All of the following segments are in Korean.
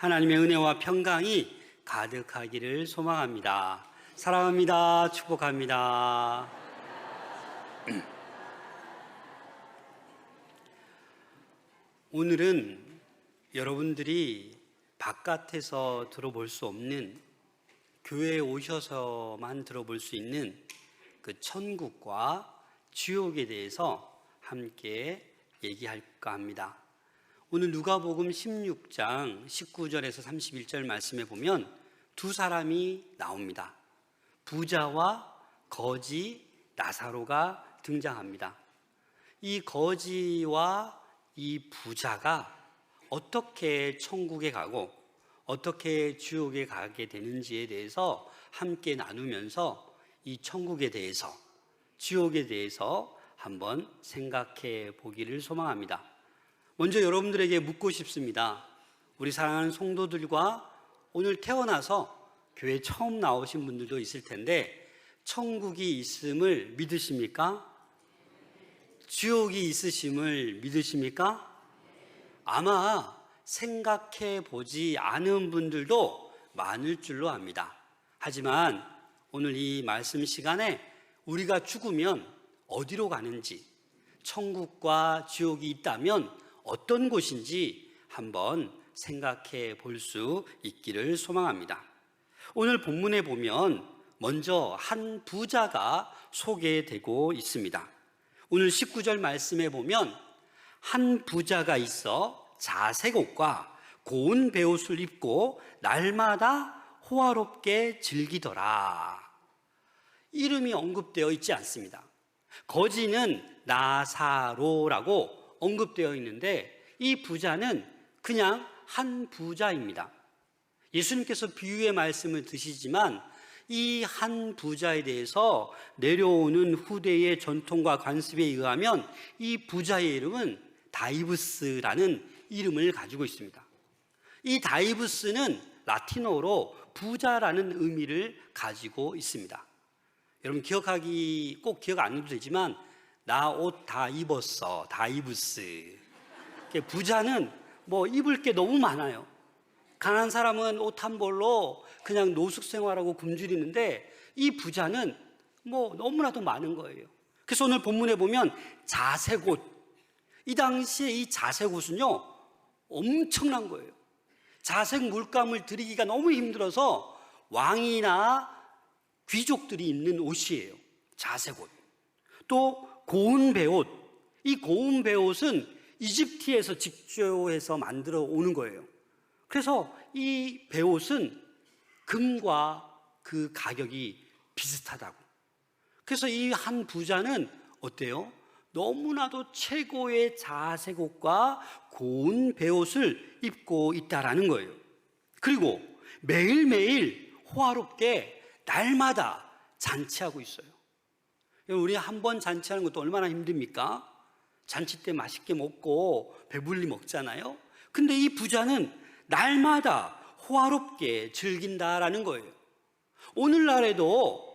하나님의 은혜와 평강이 가득하기를 소망합니다. 사랑합니다. 축복합니다. 오늘은 여러분들이 바깥에서 들어볼 수 없는, 교회에 오셔서만 들어볼 수 있는 그 천국과 지옥에 대해서 함께 얘기할까 합니다. 오늘 누가복음 16장 19절에서 31절 말씀에 보면 두 사람이 나옵니다. 부자와 거지 나사로가 등장합니다. 이 거지와 이 부자가 어떻게 천국에 가고 어떻게 지옥에 가게 되는지에 대해서 함께 나누면서 이 천국에 대해서, 지옥에 대해서 한번 생각해 보기를 소망합니다. 먼저 여러분들에게 묻고 싶습니다. 우리 사랑하는 성도들과 오늘 태어나서 교회 처음 나오신 분들도 있을 텐데, 천국이 있음을 믿으십니까? 지옥이 있으심을 믿으십니까? 아마 생각해 보지 않은 분들도 많을 줄로 압니다. 하지만 오늘 이 말씀 시간에 우리가 죽으면 어디로 가는지, 천국과 지옥이 있다면 어떤 곳인지 한번 생각해 볼 수 있기를 소망합니다. 오늘 본문에 보면 먼저 한 부자가 소개되고 있습니다. 오늘 19절 말씀에 보면 한 부자가 있어 자색 옷과 고운 베옷을 입고 날마다 호화롭게 즐기더라. 이름이 언급되어 있지 않습니다. 거지는 나사로라고 언급되어 있는데 이 부자는 그냥 한 부자입니다. 예수님께서 비유의 말씀을 드시지만 이 한 부자에 대해서 내려오는 후대의 전통과 관습에 의하면 이 부자의 이름은 다이브스라는 이름을 가지고 있습니다. 이 다이브스는 라틴어로 부자라는 의미를 가지고 있습니다. 여러분 꼭 기억 안 해도 되지만 나 옷 다 입었어, 다이브스. 부자는 입을 게 너무 많아요. 가난한 사람은 옷 한 벌로 그냥 노숙 생활하고 굶주리는데 이 부자는 너무나도 많은 거예요. 그래서 오늘 본문에 보면 자색 옷, 이 당시에 이 자색 옷은요 엄청난 거예요. 자색 물감을 들이기가 너무 힘들어서 왕이나 귀족들이 입는 옷이에요. 자색 옷. 또 고운 베옷, 이 고운 베옷은 이집트에서 직조해서 만들어 오는 거예요. 그래서 이 베옷은 금과 그 가격이 비슷하다고. 그래서 이 한 부자는 어때요? 너무나도 최고의 자색 옷과 고운 베옷을 입고 있다라는 거예요. 그리고 매일매일 호화롭게 날마다 잔치하고 있어요. 우리 한 번 잔치하는 것도 얼마나 힘듭니까? 잔치 때 맛있게 먹고 배불리 먹잖아요. 근데 이 부자는 날마다 호화롭게 즐긴다라는 거예요. 오늘날에도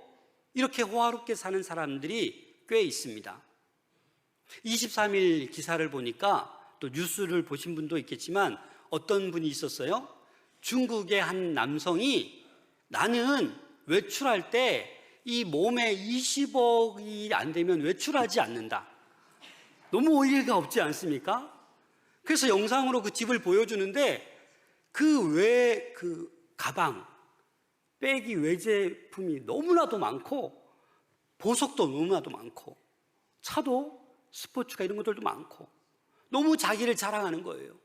이렇게 호화롭게 사는 사람들이 꽤 있습니다. 23일 기사를 보니까, 또 뉴스를 보신 분도 있겠지만 어떤 분이 있었어요? 중국의 한 남성이 나는 외출할 때 이 몸에 20억이 안 되면 외출하지 않는다. 너무 어이가 없지 않습니까? 그래서 영상으로 그 집을 보여주는데 그 가방, 백이 외제품이 너무나도 많고 보석도 너무나도 많고 차도 스포츠카 이런 것들도 많고 너무 자기를 자랑하는 거예요.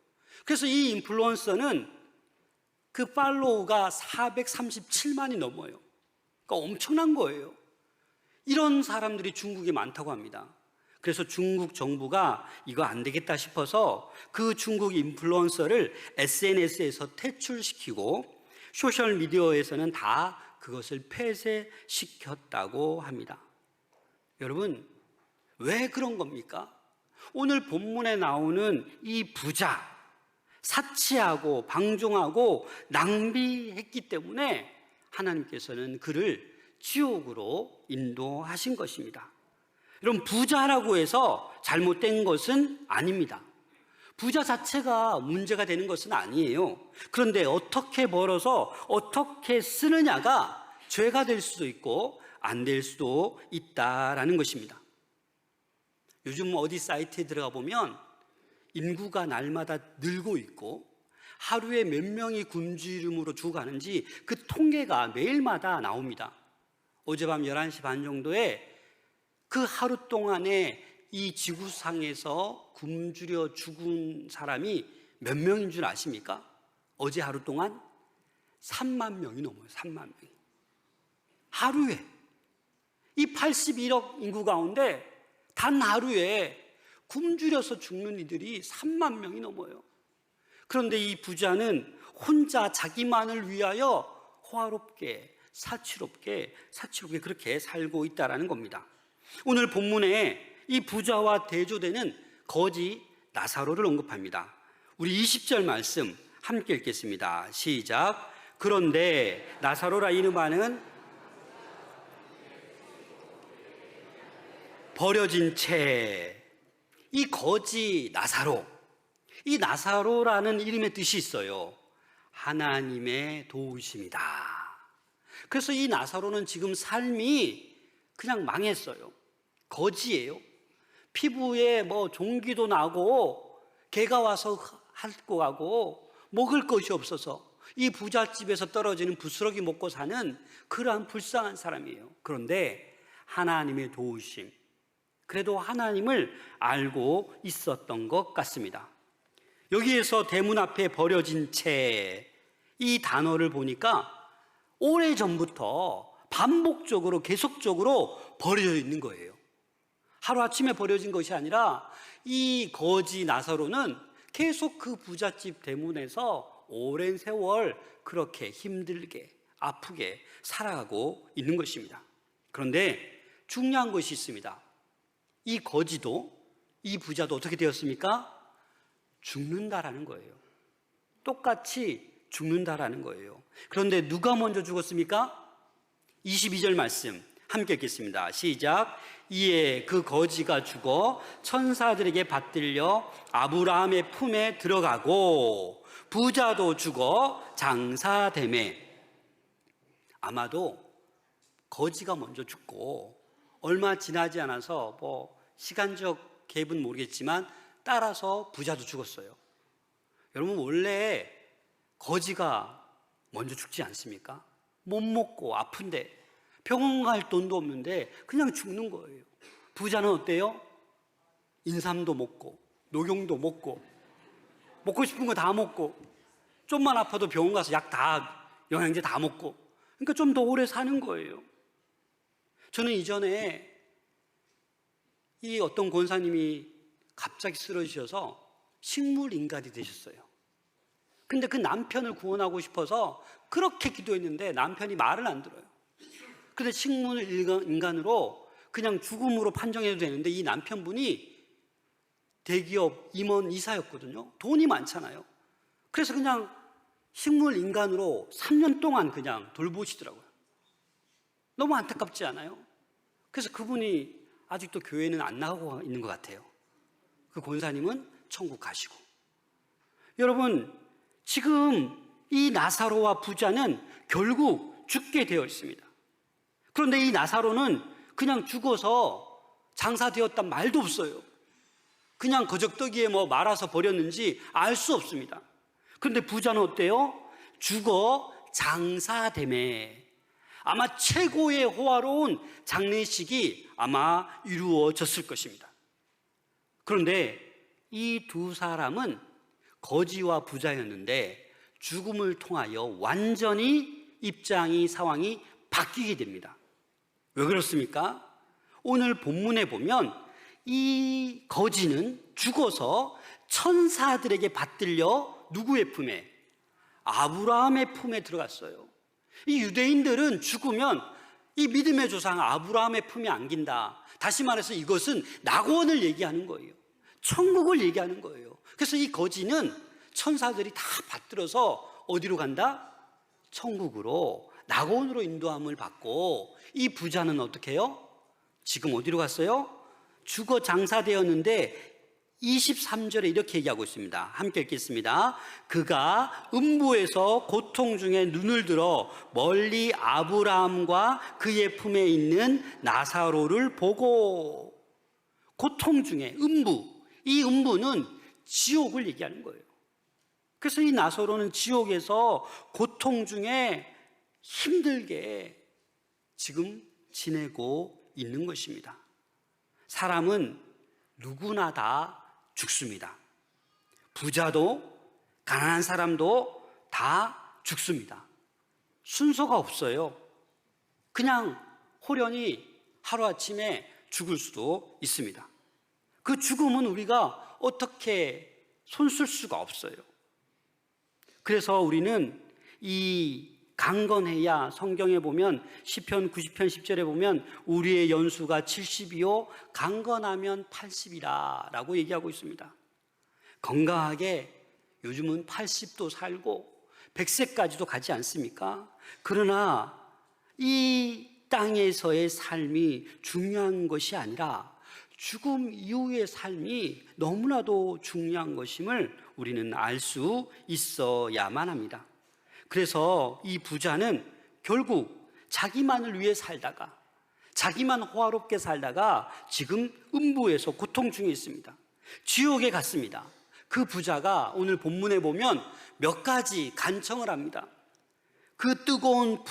그래서 이 인플루언서는 그 팔로우가 437만이 넘어요. 그러니까 엄청난 거예요. 이런 사람들이 중국에 많다고 합니다. 그래서 중국 정부가 이거 안 되겠다 싶어서 그 중국 인플루언서를 SNS에서 퇴출시키고 소셜미디어에서는 다 그것을 폐쇄시켰다고 합니다. 여러분, 왜 그런 겁니까? 오늘 본문에 나오는 이 부자, 사치하고 방종하고 낭비했기 때문에 하나님께서는 그를 지옥으로 인도하신 것입니다. 여러분, 부자라고 해서 잘못된 것은 아닙니다. 부자 자체가 문제가 되는 것은 아니에요. 그런데 어떻게 벌어서 어떻게 쓰느냐가 죄가 될 수도 있고 안 될 수도 있다라는 것입니다. 요즘 어디 사이트에 들어가 보면 인구가 날마다 늘고 있고 하루에 몇 명이 굶주림으로 죽어가는지 그 통계가 매일마다 나옵니다. 어젯밤 11시 반 정도에 그 하루 동안에 이 지구상에서 굶주려 죽은 사람이 몇 명인 줄 아십니까? 어제 하루 동안 3만 명이 넘어요. 3만 명이. 하루에. 이 81억 인구 가운데 단 하루에 굶주려서 죽는 이들이 3만 명이 넘어요. 그런데 이 부자는 혼자 자기만을 위하여 호화롭게 사치롭게 그렇게 살고 있다는 겁니다. 오늘 본문에 이 부자와 대조되는 거지 나사로를 언급합니다. 우리 20절 말씀 함께 읽겠습니다. 시작. 그런데 나사로라 이름하는 버려진 채, 이 거지 나사로, 이 나사로라는 이름의 뜻이 있어요. 하나님의 도우심이다. 그래서 이 나사로는 지금 삶이 그냥 망했어요. 거지예요. 피부에 뭐 종기도 나고 개가 와서 핥고 가고 먹을 것이 없어서 이 부잣집에서 떨어지는 부스러기 먹고 사는 그러한 불쌍한 사람이에요. 그런데 하나님의 도우심, 그래도 하나님을 알고 있었던 것 같습니다. 여기에서 대문 앞에 버려진 채, 이 단어를 보니까 오래전부터 반복적으로 계속적으로 버려져 있는 거예요. 하루아침에 버려진 것이 아니라 이 거지 나사로는 계속 그 부잣집 대문에서 오랜 세월 그렇게 힘들게 아프게 살아가고 있는 것입니다. 그런데 중요한 것이 있습니다. 이 거지도 이 부자도 어떻게 되었습니까? 죽는다라는 거예요. 똑같이 죽는다라는 거예요. 그런데 누가 먼저 죽었습니까? 22절 말씀 함께 읽겠습니다. 시작. 이에 그 거지가 죽어 천사들에게 받들려 아브라함의 품에 들어가고 부자도 죽어 장사되매. 아마도 거지가 먼저 죽고 얼마 지나지 않아서 뭐 시간적 갭은 모르겠지만 따라서 부자도 죽었어요. 여러분, 원래 거지가 먼저 죽지 않습니까? 못 먹고 아픈데 병원 갈 돈도 없는데 그냥 죽는 거예요. 부자는 어때요? 인삼도 먹고 녹용도 먹고 먹고 싶은 거 다 먹고 좀만 아파도 병원 가서 약 다 영양제 다 먹고, 그러니까 좀 더 오래 사는 거예요. 저는 이전에 이 어떤 권사님이 갑자기 쓰러지셔서 식물 인간이 되셨어요. 근데 그 남편을 구원하고 싶어서 그렇게 기도했는데 남편이 말을 안 들어요. 근데 식물 인간으로 그냥 죽음으로 판정해도 되는데 이 남편분이 대기업 임원 이사였거든요. 돈이 많잖아요. 그래서 그냥 식물 인간으로 3년 동안 그냥 돌보시더라고요. 너무 안타깝지 않아요? 그래서 그분이 아직도 교회는 안 나가고 있는 것 같아요. 그 권사님은 천국 가시고. 여러분, 지금 이 나사로와 부자는 결국 죽게 되어 있습니다. 그런데 이 나사로는 그냥 죽어서 장사되었단 말도 없어요. 그냥 거적더기에 뭐 말아서 버렸는지 알 수 없습니다. 그런데 부자는 어때요? 죽어 장사되매. 아마 최고의 호화로운 장례식이 아마 이루어졌을 것입니다. 그런데 이 두 사람은 거지와 부자였는데 죽음을 통하여 완전히 입장이, 상황이 바뀌게 됩니다. 왜 그렇습니까? 오늘 본문에 보면 이 거지는 죽어서 천사들에게 받들려 누구의 품에? 아브라함의 품에 들어갔어요. 이 유대인들은 죽으면 이 믿음의 조상 아브라함의 품에 안긴다. 다시 말해서 이것은 낙원을 얘기하는 거예요. 천국을 얘기하는 거예요. 그래서 이 거지는 천사들이 다 받들어서 어디로 간다? 천국으로, 낙원으로 인도함을 받고, 이 부자는 어떻게 해요? 지금 어디로 갔어요? 죽어 장사되었는데 23절에 이렇게 얘기하고 있습니다. 함께 읽겠습니다. 그가 음부에서 고통 중에 눈을 들어 멀리 아브라함과 그의 품에 있는 나사로를 보고, 고통 중에 음부, 이 음부는 지옥을 얘기하는 거예요. 그래서 이 나사로는 지옥에서 고통 중에 힘들게 지금 지내고 있는 것입니다. 사람은 누구나 다 죽습니다. 부자도 가난한 사람도 다 죽습니다. 순서가 없어요. 그냥 호련히 하루아침에 죽을 수도 있습니다. 그 죽음은 우리가 어떻게 손쓸 수가 없어요. 그래서 우리는 이 강건해야, 성경에 보면 시편 90편 10절에 보면 우리의 연수가 70이요 강건하면 80이라 라고 얘기하고 있습니다. 건강하게 요즘은 80도 살고 100세까지도 가지 않습니까? 그러나 이 땅에서의 삶이 중요한 것이 아니라 죽음 이후의 삶이 너무나도 중요한 것임을 우리는 알 수 있어야만 합니다. 그래서 이 부자는 결국 자기만을 위해 살다가, 자기만 호화롭게 살다가 지금 음부에서 고통 중에 있습니다. 지옥에 갔습니다. 그 부자가 오늘 본문에 보면 몇 가지 간청을 합니다. 그 뜨거운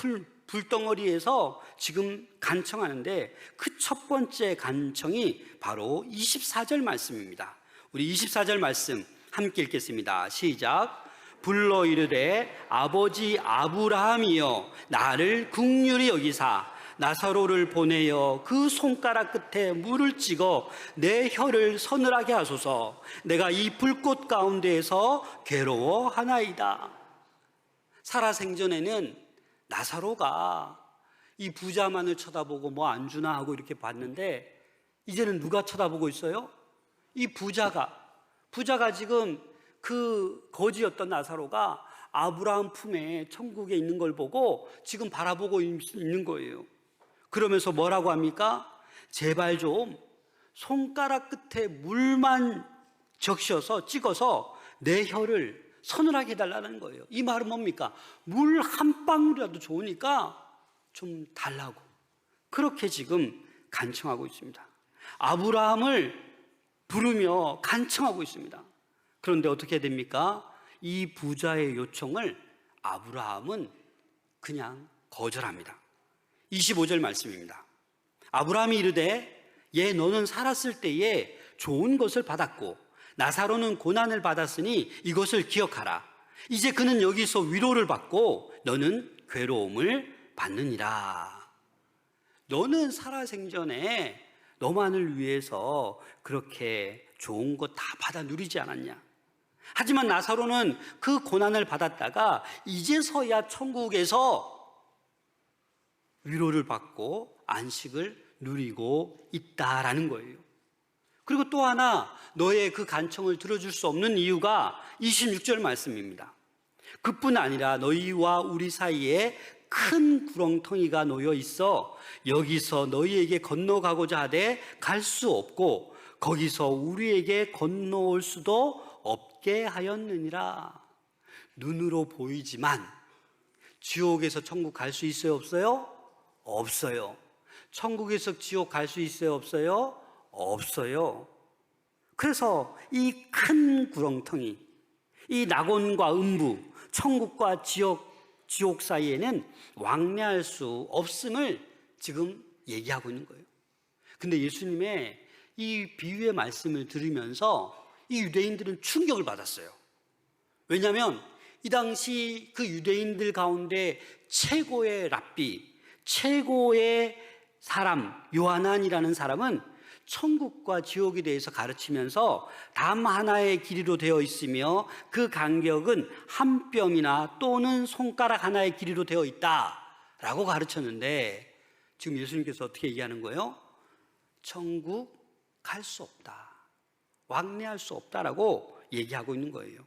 불덩어리에서 지금 간청하는데 그 첫 번째 간청이 바로 24절 말씀입니다. 우리 24절 말씀 함께 읽겠습니다. 시작. 불러 이르되 아버지 아브라함이여 나를 긍휼히 여기사 나사로를 보내어 그 손가락 끝에 물을 찍어 내 혀를 서늘하게 하소서. 내가 이 불꽃 가운데에서 괴로워하나이다. 살아생전에는 나사로가 이 부자만을 쳐다보고 뭐 안 주나 하고 이렇게 봤는데 이제는 누가 쳐다보고 있어요? 이 부자가 지금 그 거지였던 나사로가 아브라함 품에 천국에 있는 걸 보고 지금 바라보고 있는 거예요. 그러면서 뭐라고 합니까? 제발 좀 손가락 끝에 물만 적셔서 찍어서 내 혀를 서늘하게 해달라는 거예요. 이 말은 뭡니까? 물 한 방울이라도 좋으니까 좀 달라고. 그렇게 지금 간청하고 있습니다. 아브라함을 부르며 간청하고 있습니다. 그런데 어떻게 됩니까? 이 부자의 요청을 아브라함은 그냥 거절합니다. 25절 말씀입니다. 아브라함이 이르되 예 너는 살았을 때에 좋은 것을 받았고 나사로는 고난을 받았으니 이것을 기억하라. 이제 그는 여기서 위로를 받고 너는 괴로움을 받느니라. 너는 살아생전에 너만을 위해서 그렇게 좋은 것 다 받아 누리지 않았냐? 하지만 나사로는 그 고난을 받았다가 이제서야 천국에서 위로를 받고 안식을 누리고 있다라는 거예요. 그리고 또 하나 너의 그 간청을 들어줄 수 없는 이유가 26절 말씀입니다. 그뿐 아니라 너희와 우리 사이에 큰 구렁텅이가 놓여 있어 여기서 너희에게 건너가고자 하되 갈 수 없고 거기서 우리에게 건너올 수도 없게 하였느니라. 눈으로 보이지만 지옥에서 천국 갈 수 있어요, 없어요? 없어요. 천국에서 지옥 갈 수 있어요, 없어요? 없어요. 그래서 이 큰 구렁텅이, 이 낙원과 음부, 천국과 지옥 사이에는 왕래할 수 없음을 지금 얘기하고 있는 거예요. 근데 예수님의 이 비유의 말씀을 들으면서 이 유대인들은 충격을 받았어요. 왜냐하면 이 당시 그 유대인들 가운데 최고의 랍비, 최고의 사람, 요하난이라는 사람은 천국과 지옥에 대해서 가르치면서 담 하나의 길이로 되어 있으며 그 간격은 한 뼘이나 또는 손가락 하나의 길이로 되어 있다라고 가르쳤는데 지금 예수님께서 어떻게 얘기하는 거예요? 천국 갈 수 없다, 왕래할 수 없다라고 얘기하고 있는 거예요.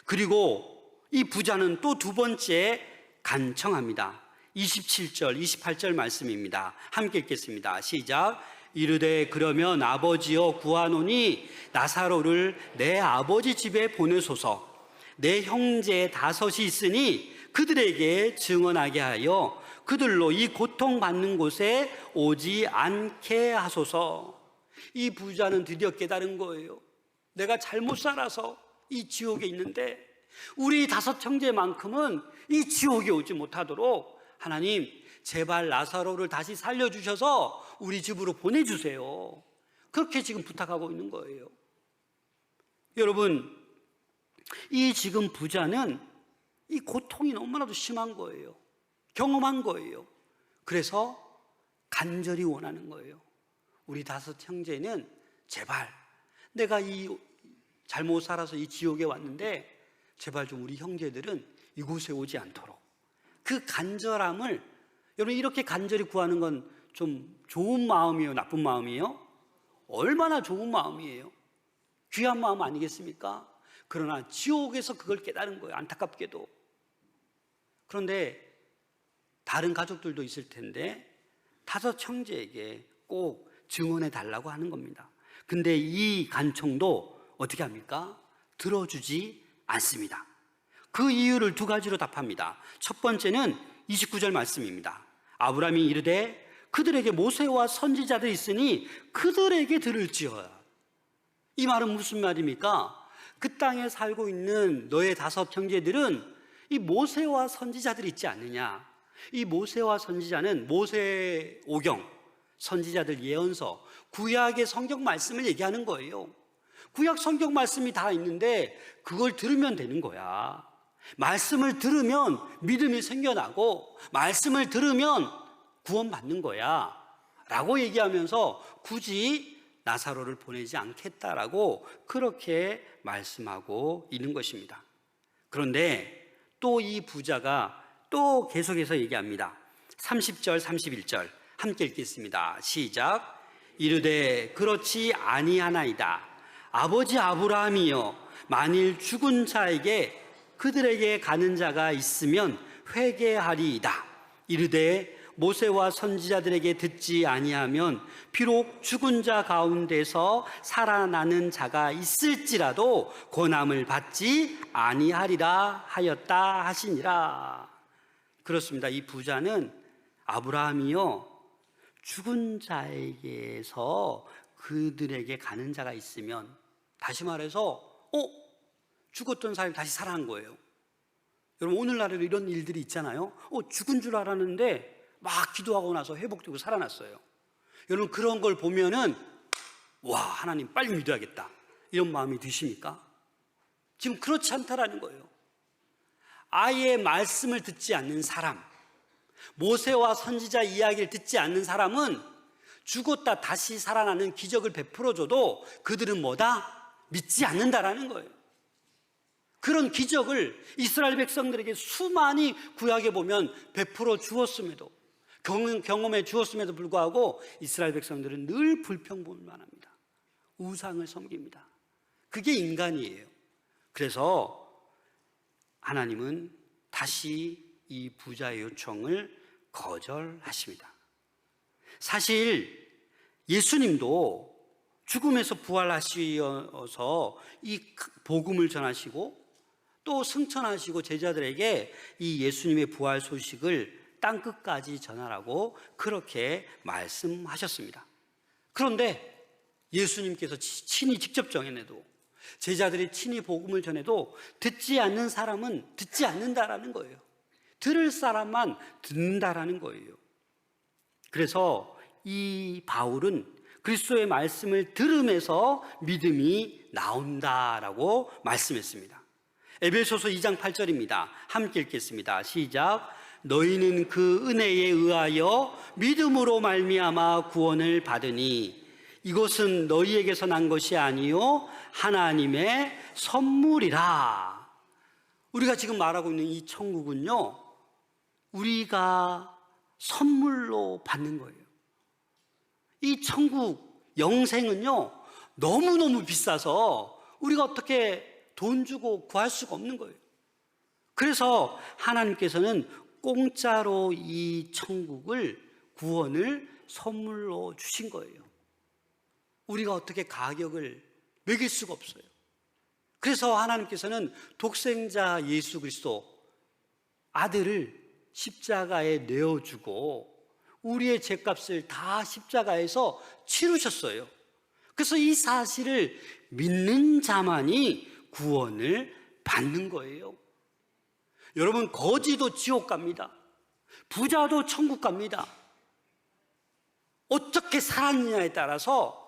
그리고 이 부자는 또 두 번째 간청합니다. 27절, 28절 말씀입니다. 함께 읽겠습니다. 시작. 이르되 그러면 아버지여 구하노니 나사로를 내 아버지 집에 보내소서. 내 형제 5이 있으니 그들에게 증언하게 하여 그들로 이 고통받는 곳에 오지 않게 하소서. 이 부자는 드디어 깨달은 거예요. 내가 잘못 살아서 이 지옥에 있는데 우리 5 형제만큼은 이 지옥에 오지 못하도록 하나님 제발 나사로를 다시 살려주셔서 우리 집으로 보내주세요. 그렇게 지금 부탁하고 있는 거예요. 여러분, 이 지금 부자는 이 고통이 너무나도 심한 거예요. 경험한 거예요. 그래서 간절히 원하는 거예요. 우리 5 형제는 제발 내가 이 잘못 살아서 이 지옥에 왔는데 제발 좀 우리 형제들은 이곳에 오지 않도록. 그 간절함을, 여러분 이렇게 간절히 구하는 건 좀 좋은 마음이에요, 나쁜 마음이에요? 얼마나 좋은 마음이에요. 귀한 마음 아니겠습니까? 그러나 지옥에서 그걸 깨달은 거예요, 안타깝게도. 그런데 다른 가족들도 있을 텐데 5 형제에게 꼭 증언해 달라고 하는 겁니다. 근데 이 간청도 어떻게 합니까? 들어주지 않습니다. 그 이유를 2가지로 답합니다. 첫 번째는 29절 말씀입니다. 아브라함이 이르되 그들에게 모세와 선지자들이 있으니 그들에게 들을지어다. 이 말은 무슨 말입니까? 그 땅에 살고 있는 너의 5 형제들은 이 모세와 선지자들이 있지 않느냐. 이 모세와 선지자는 모세오경, 선지자들 예언서, 구약의 성경 말씀을 얘기하는 거예요. 구약 성경 말씀이 다 있는데 그걸 들으면 되는 거야. 말씀을 들으면 믿음이 생겨나고 말씀을 들으면 구원받는 거야 라고 얘기하면서 굳이 나사로를 보내지 않겠다라고 그렇게 말씀하고 있는 것입니다. 그런데 또 이 부자가 또 계속해서 얘기합니다. 30절 31절 함께 읽겠습니다. 시작. 이르되 그렇지 아니하나이다. 아버지 아브라함이여 만일 죽은 자에게 그들에게 가는 자가 있으면 회개하리이다. 이르되 모세와 선지자들에게 듣지 아니하면 비록 죽은 자 가운데서 살아나는 자가 있을지라도 권함을 받지 아니하리라 하였다 하시니라. 그렇습니다. 이 부자는 아브라함이요 죽은 자에게서 그들에게 가는 자가 있으면, 다시 말해서 죽었던 사람이 다시 살아난 거예요. 여러분 오늘날에도 이런 일들이 있잖아요. 죽은 줄 알았는데 막 기도하고 나서 회복되고 살아났어요. 여러분 그런 걸 보면은 와 하나님 빨리 믿어야겠다 이런 마음이 드십니까? 지금 그렇지 않다라는 거예요. 아예 말씀을 듣지 않는 사람, 모세와 선지자 이야기를 듣지 않는 사람은 죽었다 다시 살아나는 기적을 베풀어줘도 그들은 뭐다? 믿지 않는다라는 거예요. 그런 기적을 이스라엘 백성들에게 수많이 구약에 보면 베풀어 주었음에도, 경험해 주었음에도 불구하고 이스라엘 백성들은 늘 불평불만합니다. 우상을 섬깁니다. 그게 인간이에요. 그래서 하나님은 다시 이 부자의 요청을 거절하십니다. 사실 예수님도 죽음에서 부활하셔서 이 복음을 전하시고 또 승천하시고 제자들에게 이 예수님의 부활 소식을 땅끝까지 전하라고 그렇게 말씀하셨습니다. 그런데 예수님께서 친히 직접 정해내도, 제자들이 친히 복음을 전해도 듣지 않는 사람은 듣지 않는다라는 거예요. 들을 사람만 듣는다라는 거예요. 그래서 이 바울은 그리스도의 말씀을 들음에서 믿음이 나온다라고 말씀했습니다. 에베소서 2장 8절입니다. 함께 읽겠습니다. 시작. 너희는 그 은혜에 의하여 믿음으로 말미암아 구원을 받으니 이것은 너희에게서 난 것이 아니요 하나님의 선물이라. 우리가 지금 말하고 있는 이 천국은요 우리가 선물로 받는 거예요. 이 천국 영생은요 너무너무 비싸서 우리가 어떻게 돈 주고 구할 수가 없는 거예요. 그래서 하나님께서는 공짜로 이 천국을, 구원을 선물로 주신 거예요. 우리가 어떻게 가격을 매길 수가 없어요. 그래서 하나님께서는 독생자 예수 그리스도 아들을 십자가에 내어주고 우리의 죄값을 다 십자가에서 치르셨어요. 그래서 이 사실을 믿는 자만이 구원을 받는 거예요. 여러분, 거지도 지옥 갑니다. 부자도 천국 갑니다. 어떻게 살았느냐에 따라서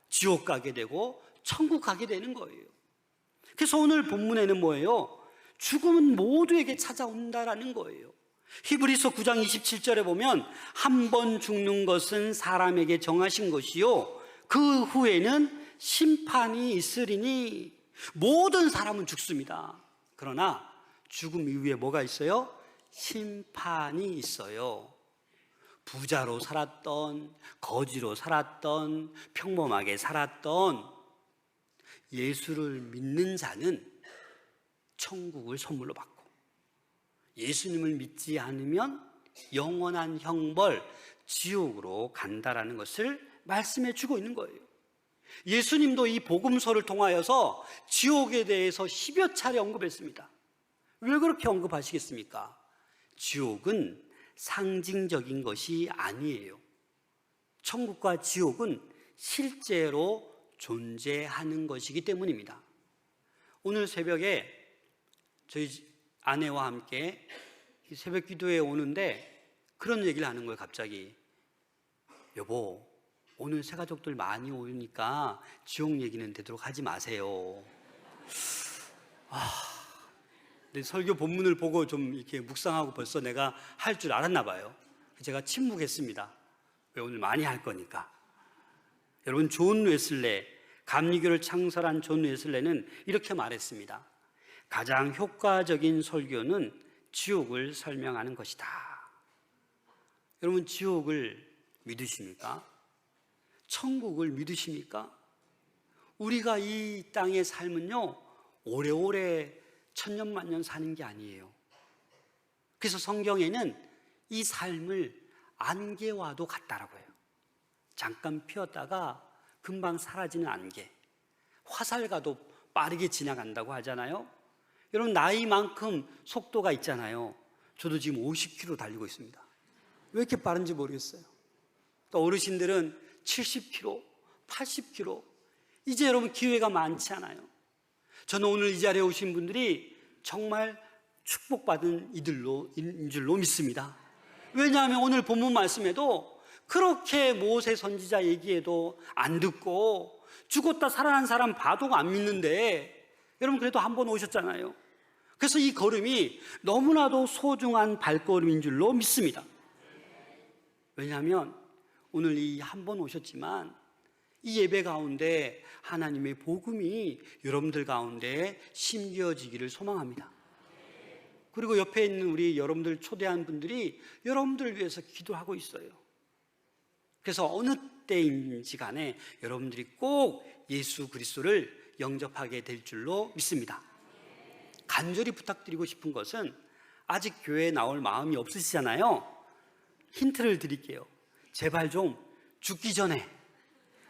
지옥 가게 되고 천국 가게 되는 거예요. 그래서 오늘 본문에는 뭐예요? 죽음은 모두에게 찾아온다라는 거예요. 히브리서 9장 27절에 보면 한 번 죽는 것은 사람에게 정하신 것이요 그 후에는 심판이 있으리니. 모든 사람은 죽습니다. 그러나 죽음 이후에 뭐가 있어요? 심판이 있어요. 부자로 살았던, 거지로 살았던, 평범하게 살았던 예수를 믿는 자는 천국을 선물로 받고, 예수님을 믿지 않으면 영원한 형벌, 지옥으로 간다라는 것을 말씀해 주고 있는 거예요. 예수님도 이 복음서를 통하여서 지옥에 대해서 10여 차례 언급했습니다. 왜 그렇게 언급하시겠습니까? 지옥은 상징적인 것이 아니에요. 천국과 지옥은 실제로 존재하는 것이기 때문입니다. 오늘 새벽에 저희 아내와 함께 새벽 기도에 오는데 그런 얘기를 하는 거예요. 갑자기, 여보, 오늘 새가족들 많이 오니까 지옥 얘기는 되도록 하지 마세요. 근데 설교 본문을 보고 좀 이렇게 묵상하고 벌써 내가 할 줄 알았나 봐요. 제가 침묵했습니다. 왜, 오늘 많이 할 거니까. 여러분, 존 웨슬레, 감리교를 창설한 존 웨슬레는 이렇게 말했습니다. 가장 효과적인 설교는 지옥을 설명하는 것이다. 여러분, 지옥을 믿으십니까? 천국을 믿으십니까? 우리가 이 땅의 삶은요, 오래오래 천년만년 사는 게 아니에요. 그래서 성경에는 이 삶을 안개와도 같다라고 해요. 잠깐 피었다가 금방 사라지는 안개, 화살과도 빠르게 지나간다고 하잖아요. 여러분, 나이만큼 속도가 있잖아요. 저도 지금 50km 달리고 있습니다. 왜 이렇게 빠른지 모르겠어요. 또 어르신들은 70km, 80km. 이제 여러분 기회가 많지 않아요. 저는 오늘 이 자리에 오신 분들이 정말 축복받은 이들인 줄로 믿습니다. 왜냐하면 오늘 본문 말씀에도 그렇게 모세 선지자 얘기해도 안 듣고 죽었다 살아난 사람 봐도 안 믿는데 여러분 그래도 한 번 오셨잖아요. 그래서 이 걸음이 너무나도 소중한 발걸음인 줄로 믿습니다. 왜냐하면 오늘 이 한 번 오셨지만 이 예배 가운데 하나님의 복음이 여러분들 가운데 심겨지기를 소망합니다. 그리고 옆에 있는 우리 여러분들 초대한 분들이 여러분들을 위해서 기도하고 있어요. 그래서 어느 때인지 간에 여러분들이 꼭 예수 그리스도를 영접하게 될 줄로 믿습니다. 간절히 부탁드리고 싶은 것은 아직 교회에 나올 마음이 없으시잖아요. 힌트를 드릴게요. 제발 좀 죽기 전에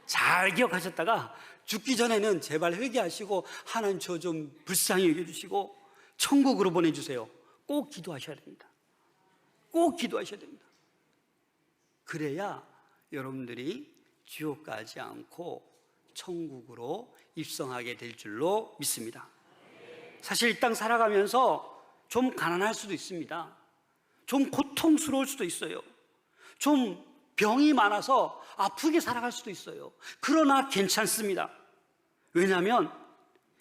잘 기억하셨다가 죽기 전에는 제발 회개하시고 하나님 저 좀 불쌍히 여겨주시고 천국으로 보내주세요. 꼭 기도하셔야 됩니다. 꼭 기도하셔야 됩니다. 그래야 여러분들이 지옥 가지 않고 천국으로 입성하게 될 줄로 믿습니다. 사실 이 땅 살아가면서 좀 가난할 수도 있습니다. 좀 고통스러울 수도 있어요. 좀 병이 많아서 아프게 살아갈 수도 있어요. 그러나 괜찮습니다. 왜냐하면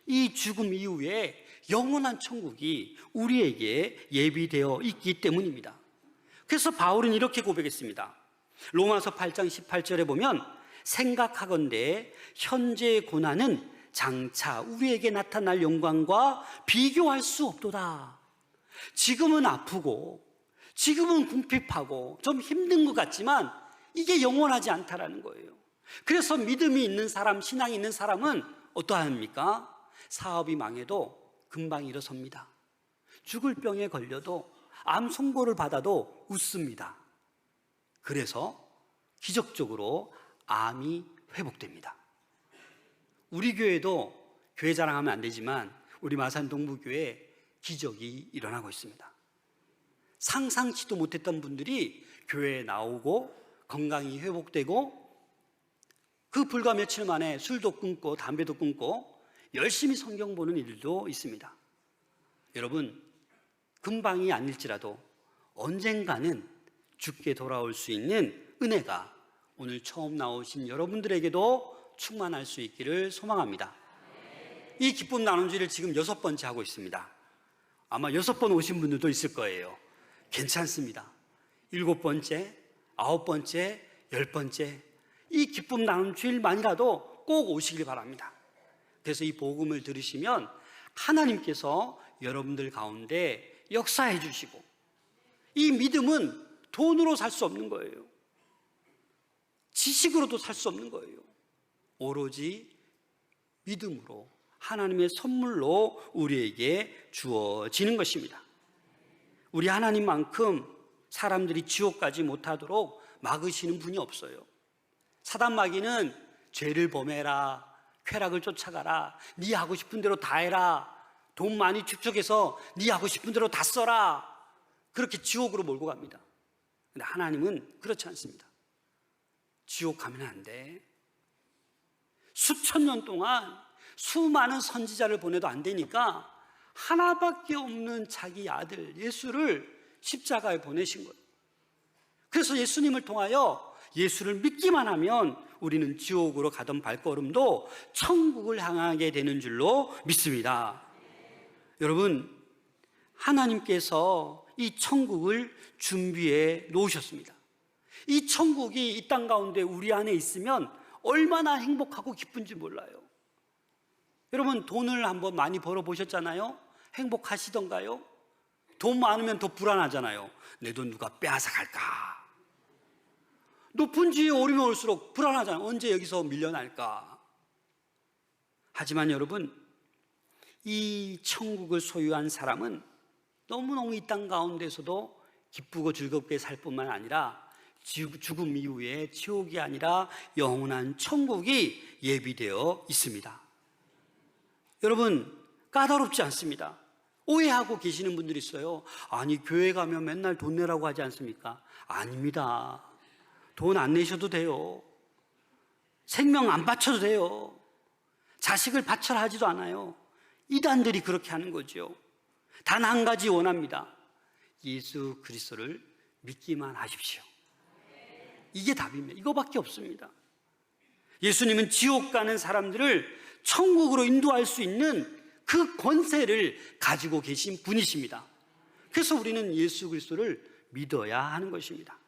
이 죽음 이후에 영원한 천국이 우리에게 예비되어 있기 때문입니다. 그래서 바울은 이렇게 고백했습니다. 로마서 8장 18절에 보면 생각하건대 현재의 고난은 장차 우리에게 나타날 영광과 비교할 수 없도다. 지금은 아프고 지금은 궁핍하고 좀 힘든 것 같지만 이게 영원하지 않다라는 거예요. 그래서 믿음이 있는 사람, 신앙이 있는 사람은 어떠합니까? 사업이 망해도 금방 일어섭니다. 죽을 병에 걸려도 암 선고를 받아도 웃습니다. 그래서 기적적으로 암이 회복됩니다. 우리 교회도 교회 자랑하면 안 되지만 우리 마산 동부교회 기적이 일어나고 있습니다. 상상치도 못했던 분들이 교회에 나오고 건강이 회복되고 그 불과 며칠 만에 술도 끊고 담배도 끊고 열심히 성경 보는 일도 있습니다. 여러분, 금방이 아닐지라도 언젠가는 주께 돌아올 수 있는 은혜가 오늘 처음 나오신 여러분들에게도 충만할 수 있기를 소망합니다. 이 기쁨 나눔주의를 지금 6번째 하고 있습니다. 아마 6번 오신 분들도 있을 거예요. 괜찮습니다. 7번째, 9번째, 10번째 이 기쁨 나눔주일만이라도 꼭 오시길 바랍니다. 그래서 이 복음을 들으시면 하나님께서 여러분들 가운데 역사해 주시고, 이 믿음은 돈으로 살 수 없는 거예요. 지식으로도 살 수 없는 거예요. 오로지 믿음으로 하나님의 선물로 우리에게 주어지는 것입니다. 우리 하나님만큼 사람들이 지옥 가지 못하도록 막으시는 분이 없어요. 사단 마귀는 죄를 범해라, 쾌락을 쫓아가라, 네 하고 싶은 대로 다 해라, 돈 많이 축적해서 네 하고 싶은 대로 다 써라, 그렇게 지옥으로 몰고 갑니다. 근데 하나님은 그렇지 않습니다. 지옥 가면 안 돼. 수천 년 동안 수많은 선지자를 보내도 안 되니까 하나밖에 없는 자기 아들 예수를 십자가에 보내신 거예요. 그래서 예수님을 통하여 예수를 믿기만 하면 우리는 지옥으로 가던 발걸음도 천국을 향하게 되는 줄로 믿습니다. 여러분, 하나님께서 이 천국을 준비해 놓으셨습니다. 이 천국이 이 땅 가운데 우리 안에 있으면 얼마나 행복하고 기쁜지 몰라요. 여러분, 돈을 한번 많이 벌어 보셨잖아요? 행복하시던가요? 돈 많으면 더 불안하잖아요. 내 돈 누가 빼앗아 갈까? 높은 지위에 오르면 올수록 불안하잖아요. 언제 여기서 밀려날까? 하지만 여러분, 이 천국을 소유한 사람은 너무너무 이 땅 가운데서도 기쁘고 즐겁게 살 뿐만 아니라 죽음 이후에 지옥이 아니라 영원한 천국이 예비되어 있습니다. 여러분, 까다롭지 않습니다. 오해하고 계시는 분들이 있어요. 아니, 교회 가면 맨날 돈 내라고 하지 않습니까? 아닙니다. 돈 안 내셔도 돼요. 생명 안 바쳐도 돼요. 자식을 바쳐라 하지도 않아요. 이단들이 그렇게 하는 거죠. 단 한 가지 원합니다. 예수 그리스도를 믿기만 하십시오. 이게 답입니다. 이거밖에 없습니다. 예수님은 지옥 가는 사람들을 천국으로 인도할 수 있는 그 권세를 가지고 계신 분이십니다. 그래서 우리는 예수 그리스도를 믿어야 하는 것입니다.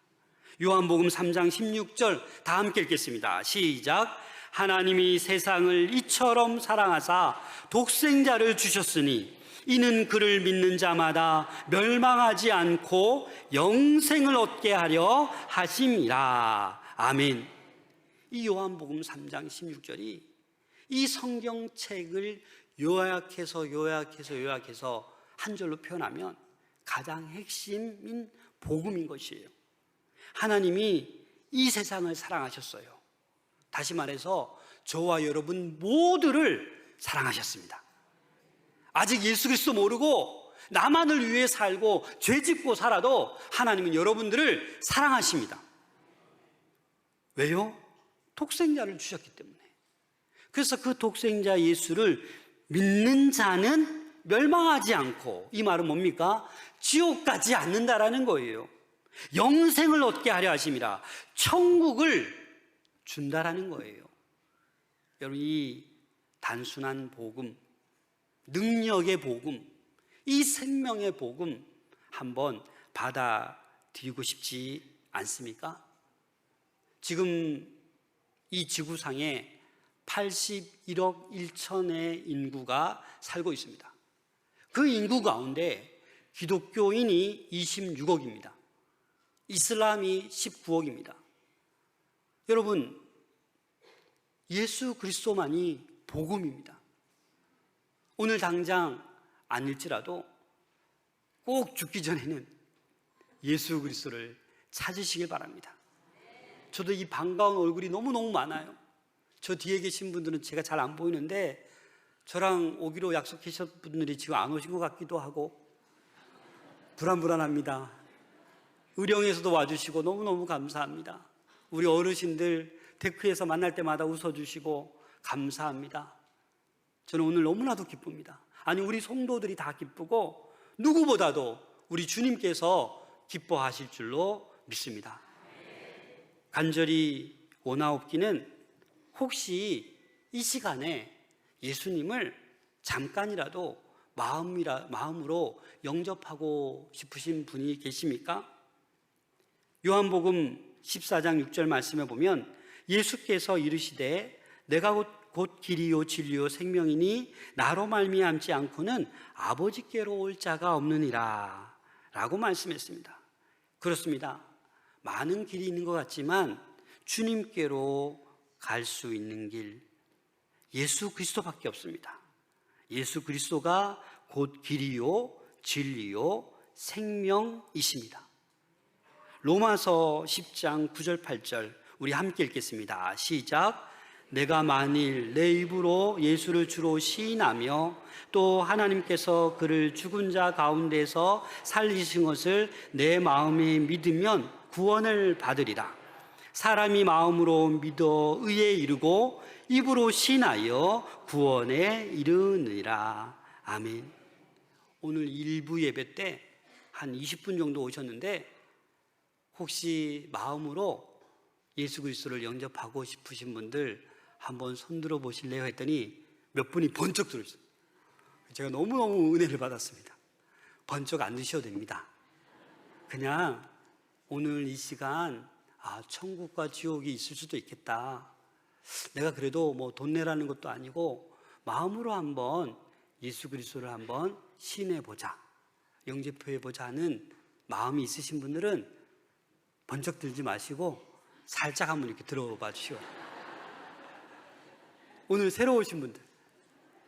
요한복음 3장 16절 다 함께 읽겠습니다. 시작. 하나님이 세상을 이처럼 사랑하사 독생자를 주셨으니 이는 그를 믿는 자마다 멸망하지 않고 영생을 얻게 하려 하심이라. 아멘. 이 요한복음 3장 16절이 이 성경책을 요약해서 한 절로 표현하면 가장 핵심인 복음인 것이에요. 하나님이 이 세상을 사랑하셨어요. 다시 말해서 저와 여러분 모두를 사랑하셨습니다. 아직 예수 그리스도 모르고 나만을 위해 살고 죄 짓고 살아도 하나님은 여러분들을 사랑하십니다. 왜요? 독생자를 주셨기 때문에. 그래서 그 독생자 예수를 믿는 자는 멸망하지 않고, 이 말은 뭡니까? 지옥 가지 않는다라는 거예요. 영생을 얻게 하려 하심이라. 천국을 준다라는 거예요. 여러분, 이 단순한 복음, 능력의 복음, 이 생명의 복음 한번 받아들이고 싶지 않습니까? 지금 이 지구상에 81억 1천의 인구가 살고 있습니다. 그 인구 가운데 기독교인이 26억입니다. 이슬람이 19억입니다. 여러분, 예수 그리스도만이 복음입니다. 오늘 당장 아닐지라도 꼭 죽기 전에는 예수 그리스도를 찾으시길 바랍니다. 저도 이 반가운 얼굴이 너무너무 많아요. 저 뒤에 계신 분들은 제가 잘 안 보이는데 저랑 오기로 약속하셨던 분들이 지금 안 오신 것 같기도 하고 불안합니다. 의령에서도 와주시고 너무너무 감사합니다. 우리 어르신들 데크에서 만날 때마다 웃어주시고 감사합니다. 저는 오늘 너무나도 기쁩니다. 아니, 우리 성도들이 다 기쁘고 누구보다도 우리 주님께서 기뻐하실 줄로 믿습니다. 간절히 원하옵기는 혹시 이 시간에 예수님을 잠깐이라도 마음으로 영접하고 싶으신 분이 계십니까? 요한복음 14장 6절 말씀에 보면 예수께서 이르시되 내가 곧 길이요 진리요 생명이니 나로 말미암지 않고는 아버지께로 올 자가 없느니라 라고 말씀했습니다. 그렇습니다. 많은 길이 있는 것 같지만 주님께로 갈 수 있는 길, 예수 그리스도밖에 없습니다. 예수 그리스도가 곧 길이요 진리요 생명이십니다. 로마서 10장 9절 8절 우리 함께 읽겠습니다. 시작. 내가 만일 내 입으로 예수를 주로 시인하며 또 하나님께서 그를 죽은 자 가운데서 살리신 것을 내 마음에 믿으면 구원을 받으리라. 사람이 마음으로 믿어 의에 이르고 입으로 시인하여 구원에 이르느니라. 아멘. 오늘 일부 예배 때 한 20분 정도 오셨는데 혹시 마음으로 예수 그리스도를 영접하고 싶으신 분들 한번 손들어 보실래요? 했더니 몇 분이 번쩍 들어있어요. 제가 너무너무 은혜를 받았습니다. 번쩍 안 드셔도 됩니다. 그냥 오늘 이 시간 천국과 지옥이 있을 수도 있겠다. 내가 그래도 뭐 돈 내라는 것도 아니고 마음으로 한번 예수 그리스도를 한번 신해보자, 영접해보자 하는 마음이 있으신 분들은 번쩍 들지 마시고 살짝 한번 이렇게 들어봐 주시오. 오늘 새로 오신 분들,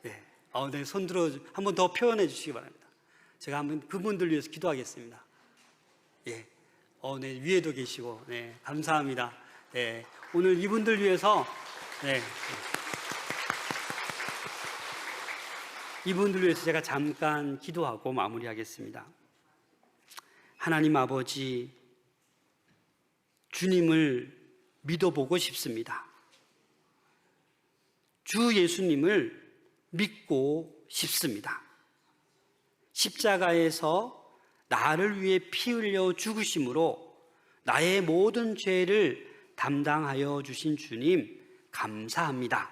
네, 손 들어 한번 더 표현해 주시기 바랍니다. 제가 한번 그분들 위해서 기도하겠습니다. 네, 위에도 계시고, 네, 감사합니다. 네, 오늘 이분들 위해서, 네, 이분들 위해서 제가 잠깐 기도하고 마무리하겠습니다. 하나님 아버지, 주님을 믿어보고 싶습니다. 주 예수님을 믿고 싶습니다. 십자가에서 나를 위해 피 흘려 죽으심으로 나의 모든 죄를 담당하여 주신 주님 감사합니다.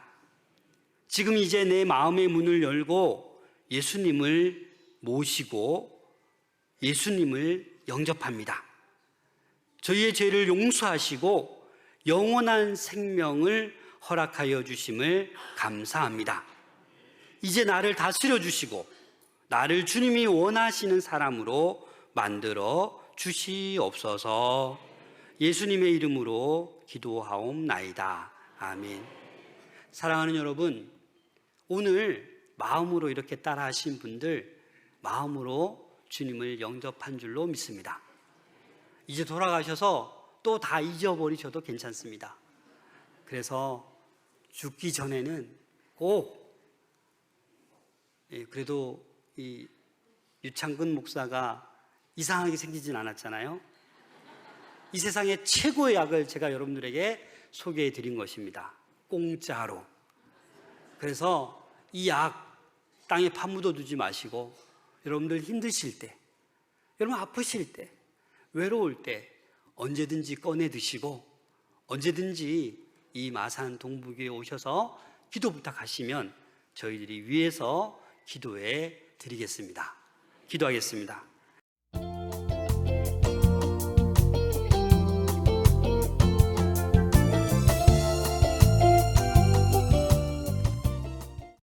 지금 이제 내 마음의 문을 열고 예수님을 모시고 예수님을 영접합니다. 저희의 죄를 용서하시고 영원한 생명을 허락하여 주심을 감사합니다. 이제 나를 다스려 주시고 나를 주님이 원하시는 사람으로 만들어 주시옵소서. 예수님의 이름으로 기도하옵나이다. 아멘. 사랑하는 여러분, 오늘 마음으로 이렇게 따라 하신 분들 마음으로 주님을 영접한 줄로 믿습니다. 이제 돌아가셔서 또 다 잊어버리셔도 괜찮습니다. 그래서 죽기 전에는 꼭, 그래도 이 유창근 목사가 이상하게 생기진 않았잖아요. 이 세상의 최고의 약을 제가 여러분들에게 소개해 드린 것입니다. 공짜로. 그래서 이 약 땅에 파묻어 두지 마시고 여러분들 힘드실 때, 여러분 아프실 때, 외로울 때 언제든지 꺼내 드시고 언제든지 이 마산 동부교회에 오셔서 기도 부탁하시면 저희들이 위에서 기도해 드리겠습니다. 기도하겠습니다.